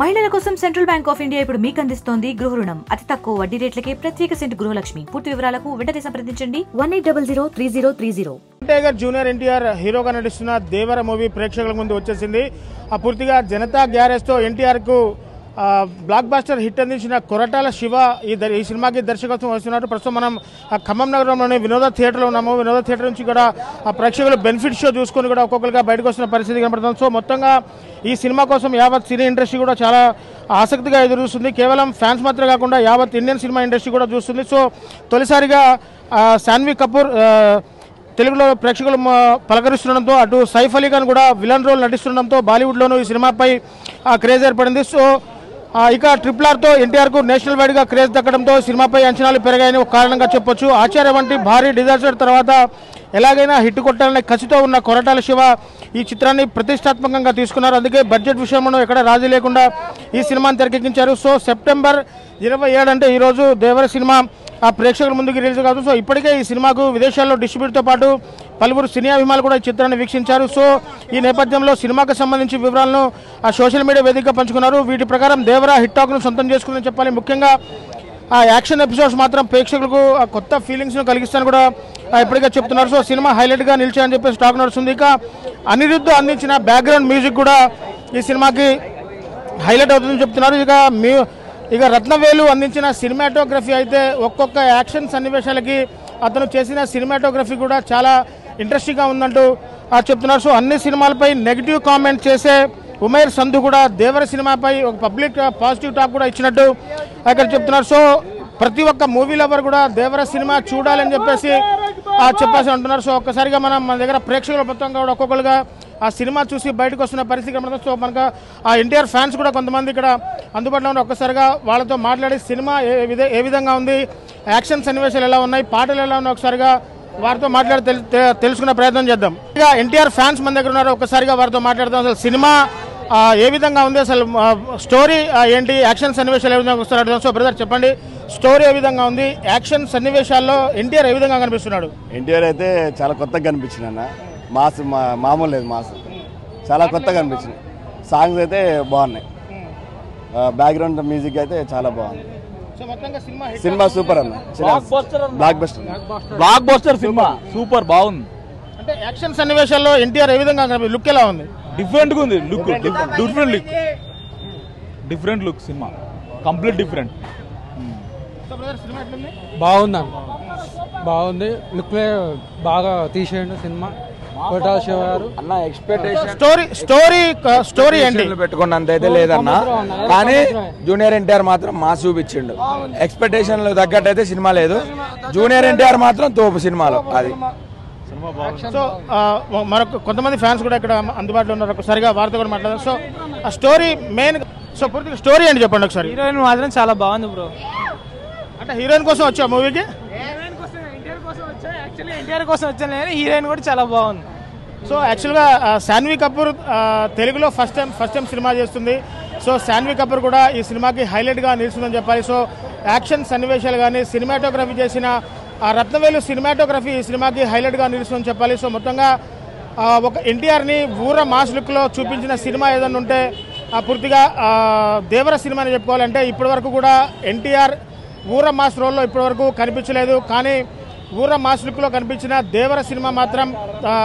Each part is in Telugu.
మహిళల కోసం సెంట్రల్ బ్యాంక్ ఆఫ్ ఇండియా ఇప్పుడు మీకు అందిస్తోంది గృహ రుణం. అతి తక్కువ వడ్డీ రేట్లకే ప్రత్యేక సెంటు గృహలక్ష్మి. పూర్తి వివరాలకు వెంటనే సంప్రదించండి 18003030. టైగర్ జూనియర్ ఎన్టీఆర్ హీరోగా నటిస్తున్న దేవర మూవీ ప్రేక్షకుల ముందు వచ్చేసింది. పూర్తిగా జనతా గ్యారేజ్ తో ఎన్టీఆర్ కు బ్లాక్ బాస్టర్ హిట్ అందించిన కొరటాల శివ ఈ సినిమాకి దర్శకత్వం వస్తున్నారు. ప్రస్తుతం మనం ఖమ్మం నగరంలోని వినోద థియేటర్లో ఉన్నాము. వినోద థియేటర్ నుంచి కూడా ప్రేక్షకులు బెనిఫిట్ షో చూసుకొని కూడా ఒక్కొక్కరుగా బయటకు వస్తున్న పరిస్థితి కనబడుతుంది. సో మొత్తంగా ఈ సినిమా కోసం యావత్ సినీ ఇండస్ట్రీ కూడా చాలా ఆసక్తిగా ఎదురుస్తుంది. కేవలం ఫ్యాన్స్ మాత్రమే కాకుండా యావత్ ఇండియన్ సినిమా ఇండస్ట్రీ కూడా చూస్తుంది. సో తొలిసారిగా శాన్వి కపూర్ తెలుగులో ప్రేక్షకులు పలకరిస్తుండడంతో, అటు సైఫ్ అలీ ఖాన్ కూడా విలన్ రోల్ నటిస్తుండడంతో బాలీవుడ్లోనూ ఈ సినిమాపై క్రేజ్ ఏర్పడింది. సో ఇక RRRతో ఎన్టీఆర్కు నేషనల్ వైడ్గా క్రేజ్ దక్కడంతో సినిమాపై అంచనాలు పెరిగాయని ఒక కారణంగా చెప్పొచ్చు. ఆచార్య వంటి భారీ డిజాస్టర్ తర్వాత ఎలాగైనా హిట్ కొట్టాలనే కసితో ఉన్న కొరటాల శివ ఈ చిత్రాన్ని ప్రతిష్టాత్మకంగా తీసుకున్నారు. అందుకే బడ్జెట్ విషయంలో ఎక్కడ రాజీ లేకుండా ఈ సినిమాని తెరకెక్కించారు. సో సెప్టెంబర్ 27 అంటే ఈరోజు దేవర సినిమా ప్రేక్షకుల ముందుకు రిలీజ్ కాదు. సో ఇప్పటికే ఈ సినిమాకు విదేశాల్లో డిస్ట్రిబ్యూట్తో పాటు పలువురు సినీ అభిమానులు కూడా ఈ చిత్రాన్ని వీక్షించారు. సో ఈ నేపథ్యంలో సినిమాకు సంబంధించి వివరాలను సోషల్ మీడియా వేదికగా పంచుకున్నారు. వీటి ప్రకారం దేవర హిట్ టాక్ను సొంతం చేసుకుందని చెప్పాలి. ముఖ్యంగా యాక్షన్ ఎపిసోడ్స్ మాత్రం ప్రేక్షకులకు కొత్త ఫీలింగ్స్ను కలిగిస్తారని కూడా ఇప్పటికే చెప్తున్నారు. సో సినిమా హైలైట్గా నిలిచాయని చెప్పేసి టాక్ నడుస్తుంది. ఇక అనిరుద్ధ్ అందించిన బ్యాక్గ్రౌండ్ మ్యూజిక్ కూడా ఈ సినిమాకి హైలైట్ అవుతుందని చెప్తున్నారు. ఇక రత్నవేలు అందించిన సినిమాటోగ్రఫీ అయితే ఒక్కొక్క యాక్షన్ సన్నివేశాలకి అతను చేసిన సినిమాటోగ్రఫీ కూడా చాలా ఇంట్రెస్టింగ్గా ఉందంటూ చెప్తున్నారు. సో అన్ని సినిమాలపై నెగిటివ్ కామెంట్ చేసే ఉమేర్ సంధు కూడా దేవర సినిమాపై ఒక పబ్లిక్ పాజిటివ్ టాక్ కూడా ఇచ్చినట్టు అక్కడ చెప్తున్నారు. సో ప్రతి ఒక్క మూవీ లవర్ కూడా దేవర సినిమా చూడాలని చెప్పేసి అంటున్నారు. సో ఒక్కసారిగా మన దగ్గర ప్రేక్షకుల మొత్తంగా కూడా ఒక్కొక్కరుగా ఆ సినిమా చూసి బయటకు వస్తున్న పరిస్థితి కనబడుతుంది. సో మనకు ఎన్టీఆర్ ఫ్యాన్స్ కూడా కొంతమంది ఇక్కడ అందుబాటులో ఉన్న ఒక్కసారిగా వాళ్ళతో మాట్లాడి సినిమా ఏ విధంగా ఉంది, యాక్షన్ సన్నివేశాలు ఎలా ఉన్నాయి, పాటలు ఎలా ఉన్నాయి, ఒకసారిగా వారితో మాట్లాడి తెలుసుకునే ప్రయత్నం చేద్దాం. ఇక ఎన్టీఆర్ ఫ్యాన్స్ మన దగ్గర ఉన్నారు, ఒక్కసారిగా వారితో మాట్లాడదాం. అసలు సినిమా ఏ విధంగా ఉంది, అసలు స్టోరీ ఏంటి, యాక్షన్ సన్నివేశాలు ఏ విధంగా ఒకసారి అడుగుదాం. సో బ్రదర్ చెప్పండి, స్టోరీ ఏ విధంగా ఉంది, యాక్షన్ సన్నివేశాల్లో ఎన్టీఆర్ ఏ విధంగా కనిపిస్తున్నాడు? ఎన్టీఆర్ అయితే చాలా కొత్తగా కనిపించింది అన్న. మాస్ మామూలు లేదు, మాస్ చాలా కొత్తగా కనిపించింది. సాంగ్స్ అయితే బాగున్నాయి, బ్యాక్గ్రౌండ్ మ్యూజిక్ అయితే చాలా బాగుంది. సినిమా సూపర్ అన్న, బ్లాక్ బస్టర్ సినిమా సూపర్ బాగుంది. అంటే యాక్షన్ సన్నివేశాల్లో ఎన్టీఆర్ ఏ విధంగా లుక్ ఎలా ఉంది? డిఫరెంట్ గా ఉంది look, different look cinema complete different. బాగుంది లుక్ బాగా తీసేయండి సినిమా. కొరటాల శివ గారు అన్న ఎక్స్పెక్టేషన్ స్టోరీ ఏంటి పెట్టుకున్నంత అయితే లేదన్న, కానీ జూనియర్ ఎన్టీఆర్ మాత్రం మాస్ చూపించిండు. ఎక్స్పెక్టేషన్లు తగ్గట్టు అయితే సినిమా లేదు. జూనియర్ ఎన్టీఆర్ మాత్రం తోపు సినిమాలో అది. సో మరొక కొంతమంది ఫ్యాన్స్ కూడా ఇక్కడ అందుబాటులో ఉన్నారు, ఒకసారిగా వారితో కూడా మాట్లాడారు. సో ఆ స్టోరీ మెయిన్, సో పూర్తిగా స్టోరీ ఏంటి చెప్పండి ఒకసారి. హీరోయిన్ మాత్రం చాలా బాగుంది బ్రో. అంటే హీరోయిన్ కోసం వచ్చా మూవీకి? ఎన్టీఆర్ కోసం వచ్చాను, హీరోయిన్ కూడా చాలా బాగుంది. సో యాక్చువల్గా శాన్వి కపూర్ తెలుగులో ఫస్ట్ టైం సినిమా చేస్తుంది. సో శాన్వి కపూర్ కూడా ఈ సినిమాకి హైలైట్గా నిలుస్తుందని చెప్పాలి. సో యాక్షన్ సన్నివేశాలు కానీ సినిమాటోగ్రఫీ చేసిన రత్నవేలు సినిమాటోగ్రఫీ ఈ సినిమాకి హైలైట్గా నిలుస్తుందని చెప్పాలి. సో మొత్తంగా ఒక ఎన్టీఆర్ని ఊర మాస్ లుక్లో చూపించిన సినిమా ఏదన్నా ఉంటే పూర్తిగా దేవర సినిమా అని చెప్పుకోవాలంటే ఇప్పటివరకు కూడా ఎన్టీఆర్ ఊర మాస్ రోల్లో ఇప్పటివరకు కనిపించలేదు. కానీ ఊర మాస్ లుక్లో కనిపించిన దేవర సినిమా మాత్రం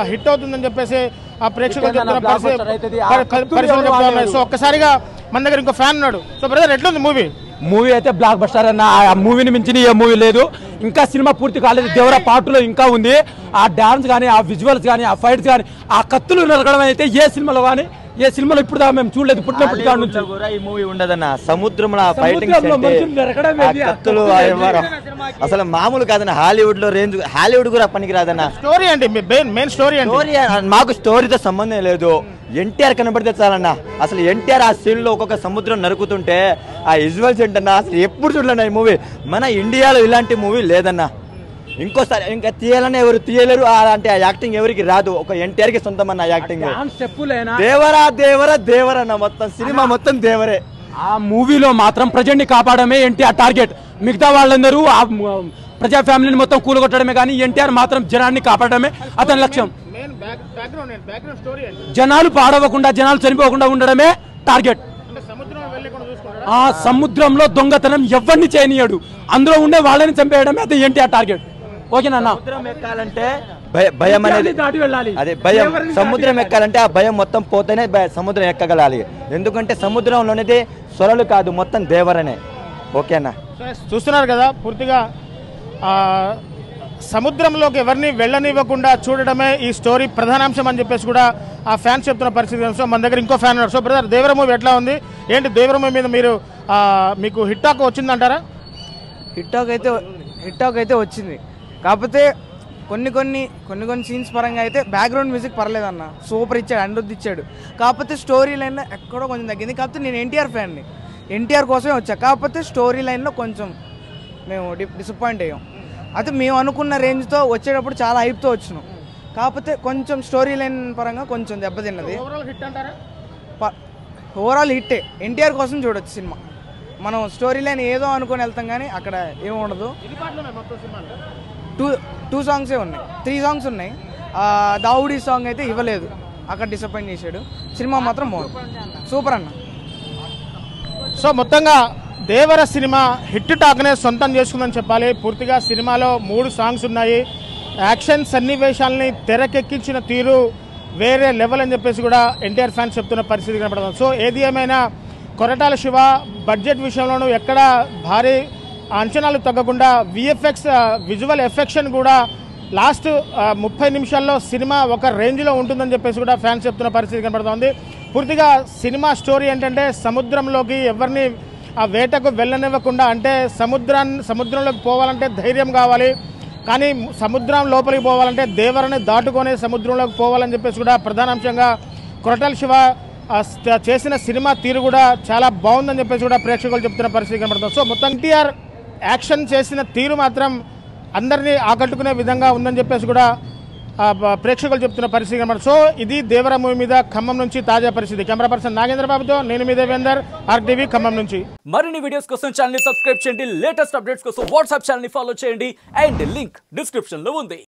హిట్ అవుతుందని చెప్పేసి ఆ ప్రేక్షకులు చెప్తున్న పరిస్థితులు చెప్తా ఉన్నాయి. సో ఒక్కసారిగా మన దగ్గర ఇంకో ఫ్యాన్ ఉన్నాడు. సో బ్రదర్ ఎట్లుంది మూవీ అయితే బ్లాక్ బస్టర్ అన్న. ఆ మూవీని మించిన ఏ మూవీ లేదు. ఇంకా సినిమా పూర్తి కాలేదు, దేవర పార్ట్లో ఇంకా ఉంది. ఆ డాన్స్ కానీ, ఆ విజువల్స్ కానీ, ఆ ఫైట్స్ కానీ, ఆ కత్తులు నరకడం అయితే ఏ సినిమాలో కానీ ఏ సినిమాలో ఇప్పుడు దాకా మేము చూడలేదు. పుట్టినప్పటి నుంచి ఈ మూవీ ఉండదన్న. సముద్రంలో అసలు మామూలు కాదన్న. హాలీవుడ్ లో రేంజ్, హాలీవుడ్ కూడా పనికి రాదన్న. స్టోరీ అండి, మెయిన్ స్టోరీ. మాకు స్టోరీతో సంబంధం లేదు. ఎన్టీఆర్ కనబడితే చాలన్నా. అసలు ఎన్టీఆర్ ఆ సీన్ లో ఒక్కొక్క సముద్రం నరుకుతుంటే ఆ విజువల్స్ ఏంటన్నా, అసలు ఎప్పుడు చూడలేనా ఈ మూవీ. మన ఇండియాలో ఇలాంటి మూవీ లేదన్నా. ఇంకోసారి ఇంకా తీయాలని ఎవరు తీయలేరు. అంటే ఆ యాక్టింగ్ ఎవరికి రాదు, ఒక ఎన్టీఆర్ కి సొంతం అన్న యాక్టింగ్. దేవరా అన్న, మొత్తం సినిమా మొత్తం దేవరే. ఆ మూవీలో మాత్రం ప్రజెంట్ ని కాపాడమే ఎన్టీఆర్ టార్గెట్. మిగతా వాళ్ళందరూ ఆ ప్రజా ఫ్యామిలీని మొత్తం కూలగొట్టడమే, కానీ ఎన్టీఆర్ మాత్రం జనాన్ని కాపాడమే అతని లక్ష్యం. జనాలు పాడవకుండా, జనాలు చనిపోకుండా ఉండడమే టార్గెట్. ఆ సముద్రంలో దొంగతనం ఎవరిని చేయనీయడు, అందులో ఉండే వాళ్ళని చంపేయడమే అది ఎన్టీఆర్ టార్గెట్. ఓకేనా? సముద్రం ఎక్కాలంటే భయం అనేది దాటి వెళ్ళాలి. అదే భయం, సముద్రం ఎక్కాలంటే ఆ భయం మొత్తం పోతేనే సముద్రం ఎక్కగలాలి. ఎందుకంటే సముద్రంలోనేది సొరలు కాదు, మొత్తం దేవరనే. ఓకేనా? చూస్తున్నారు కదా, పూర్తిగా సముద్రంలోకి ఎవరిని వెళ్ళనివ్వకుండా చూడడమే ఈ స్టోరీ ప్రధానాంశం అని చెప్పేసి కూడా ఆ ఫ్యాన్స్ చెప్తున్న పరిస్థితి. సో మన దగ్గర ఇంకో ఫ్యాన్ ఉన్నారు. సో బ్రదర్, దేవర మూవీ ఎట్లా ఉంది? ఏంటి దేవర మూవీ మీద మీకు హిట్ టాక్ వచ్చిందంటారా? హిట్ టాక్ అయితే వచ్చింది. కాకపోతే కొన్ని సీన్స్ పరంగా అయితే బ్యాక్గ్రౌండ్ మ్యూజిక్ పర్లేదన్న, సూపర్ ఇచ్చాడు, అనిరుద్ధ్ ఇచ్చాడు. కాకపోతే స్టోరీ లైన్లో ఎక్కడో కొంచెం తగ్గింది. కాకపోతే నేను ఎన్టీఆర్ ఫ్యాన్ని, ఎన్టీఆర్ కోసమే వచ్చా. కాకపోతే స్టోరీ లైన్లో కొంచెం మేము డిసప్పాయింట్ అయ్యాం. అయితే మేము అనుకున్న రేంజ్తో వచ్చేటప్పుడు చాలా హైప్తో వచ్చినాం. కాకపోతే కొంచెం స్టోరీ లైన్ పరంగా కొంచెం దెబ్బతిన్నది. ఓవరాల్ హిట్టే, ఎన్టీఆర్ కోసం చూడొచ్చు సినిమా. మనం స్టోరీ లైన్ ఏదో అనుకొని వెళ్తాం కానీ అక్కడ ఏమి ఉండదు. టూ సాంగ్సే ఉన్నాయి, 3 సాంగ్స్ ఉన్నాయి. దావుడి సాంగ్ అయితే ఇవ్వలేదు, అక్కడ డిసప్పాయింట్ చేశాడు. సినిమా మాత్రం బాగుంది, సూపర్ అన్న. సో మొత్తంగా దేవర సినిమా హిట్ టాక్నే సొంతం చేసుకుందని చెప్పాలి. పూర్తిగా సినిమాలో 3 సాంగ్స్ ఉన్నాయి. యాక్షన్ సన్నివేశాలని తెరకెక్కించిన తీరు వేరే లెవెల్ అని చెప్పేసి కూడా ఎన్టీఆర్ ఫ్యాన్స్ చెప్తున్న పరిస్థితి కనపడుతుంది. సో ఏది ఏమైనా కొరటాల శివ బడ్జెట్ విషయంలోనూ ఎక్కడ భారీ అంచనాలు తగ్గకుండా విఎఫ్ఎక్స్ విజువల్ ఎఫెక్షన్ కూడా లాస్ట్ 30 నిమిషాల్లో సినిమా ఒక రేంజ్లో ఉంటుందని చెప్పేసి కూడా ఫ్యాన్స్ చెప్తున్న పరిస్థితి కనపడుతుంది. పూర్తిగా సినిమా స్టోరీ ఏంటంటే సముద్రంలోకి ఎవరిని ఆ వేటకు వెళ్ళనివ్వకుండా, అంటే సముద్రంలోకి పోవాలంటే ధైర్యం కావాలి, కానీ సముద్రం లోపలికి పోవాలంటే దేవరని దాటుకొని సముద్రంలోకి పోవాలని చెప్పేసి కూడా ప్రధానాంశంగా కొరటాల శివ చేసిన సినిమా తీరు కూడా చాలా బాగుందని చెప్పేసి కూడా ప్రేక్షకులు చెప్తున్న పరిస్థితి కనబడుతుంది. సో మొత్తం ఎన్టీఆర్ యాక్షన్ చేసిన తీరు మాత్రం అందరినీ ఆకట్టుకునే విధంగా ఉందని చెప్పేసి కూడా ప్రేక్షకులు చెప్తున్న పరిస్థితి కనబడుతుంది. సో ఇది దేవర మూవీ మీద ఖమ్మం నుంచి తాజా పరిస్థితి. కెమెరా పర్సన్ నాగేంద్ర బాబుతో నేను మీ దేవేందర్, ఆర్టీవీ ఖమ్మం నుంచి. మరిన్ని వీడియోస్ కోసం ఛానల్ ని సబ్స్క్రైబ్ చేయండి, లేటెస్ట్ అప్డేట్స్ కోసం వాట్సాప్ ఛానల్ ని ఫాలో చేయండి, అండ్ లింక్ డిస్క్రిప్షన్ లో ఉంది.